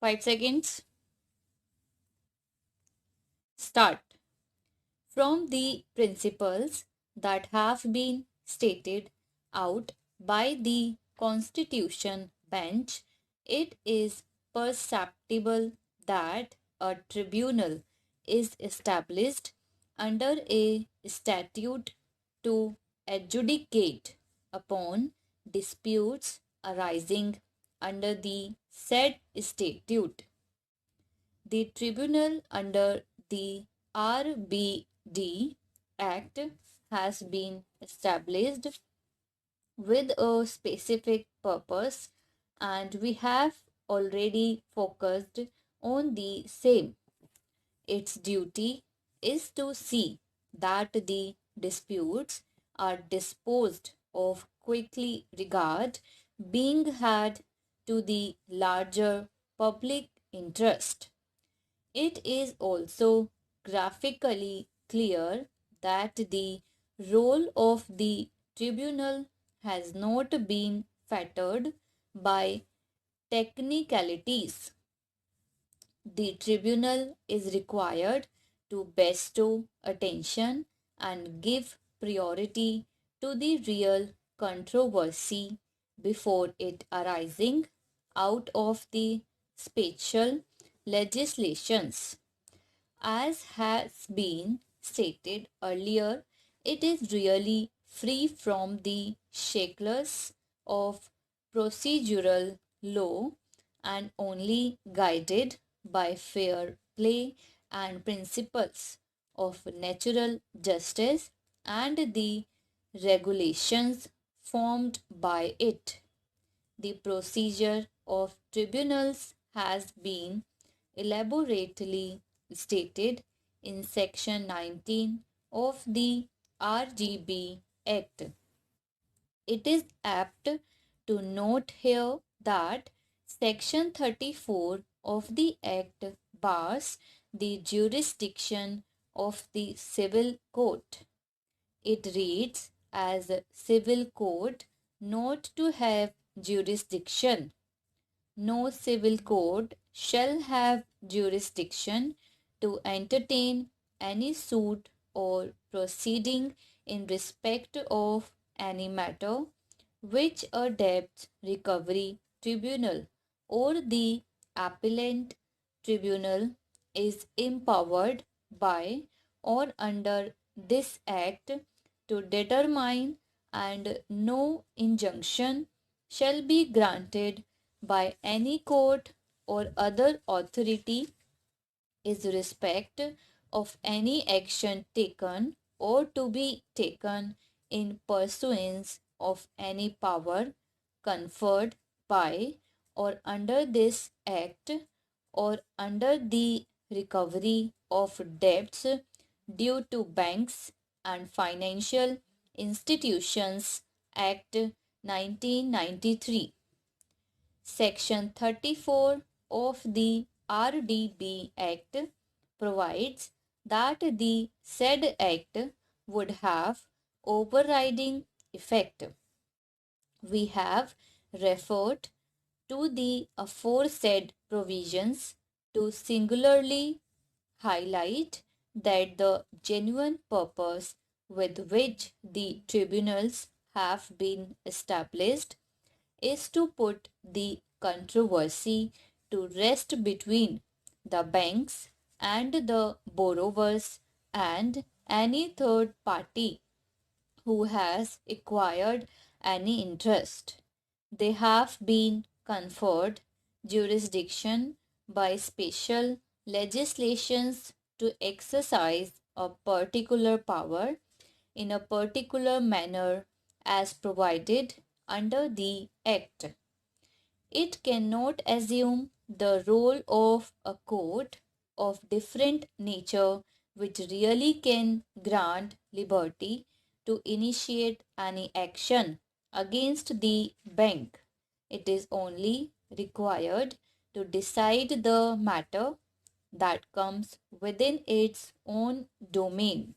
5 seconds. Start. From the principles that have been stated out by the Constitution Bench, it is perceptible that a tribunal is established under a statute to adjudicate upon disputes arising under the said statute. The tribunal under the RBD Act has been established with a specific purpose, and we have already focused on the same. Its duty is to see that the disputes are disposed of quickly, regard being had to the larger public interest. It is also graphically clear that the role of the tribunal has not been fettered by technicalities. The tribunal is required to bestow attention and give priority to the real controversy before it arising out of the special legislations. As has been stated earlier, it is really free from the shackles of procedural law and only guided by fair play and principles of natural justice and the regulations formed by it. The procedure of tribunals has been elaborately stated in Section 19 of the RGB Act. It is apt to note here that Section 34 of the Act bars the jurisdiction of the civil court. It reads as a civil court not to have jurisdiction. No civil court shall have jurisdiction to entertain any suit or proceeding in respect of any matter which a debt recovery tribunal or the appellant tribunal is empowered by or under this act to determine, and no injunction shall be granted by any court or other authority is respect of any action taken or to be taken in pursuance of any power conferred by or under this act or under the recovery of debts due to banks and financial institutions Act 1993. Section 34 of the RDB Act provides that the said act would have overriding effect. We have referred to the aforesaid provisions to singularly highlight that the genuine purpose with which the tribunals have been established is to put the controversy to rest between the banks and the borrowers and any third party who has acquired any interest. They have been conferred jurisdiction by special legislations to exercise a particular power in a particular manner as provided under the Act. It cannot assume the role of a court of different nature which really can grant liberty to initiate any action against the bank. It is only required to decide the matter that comes within its own domain.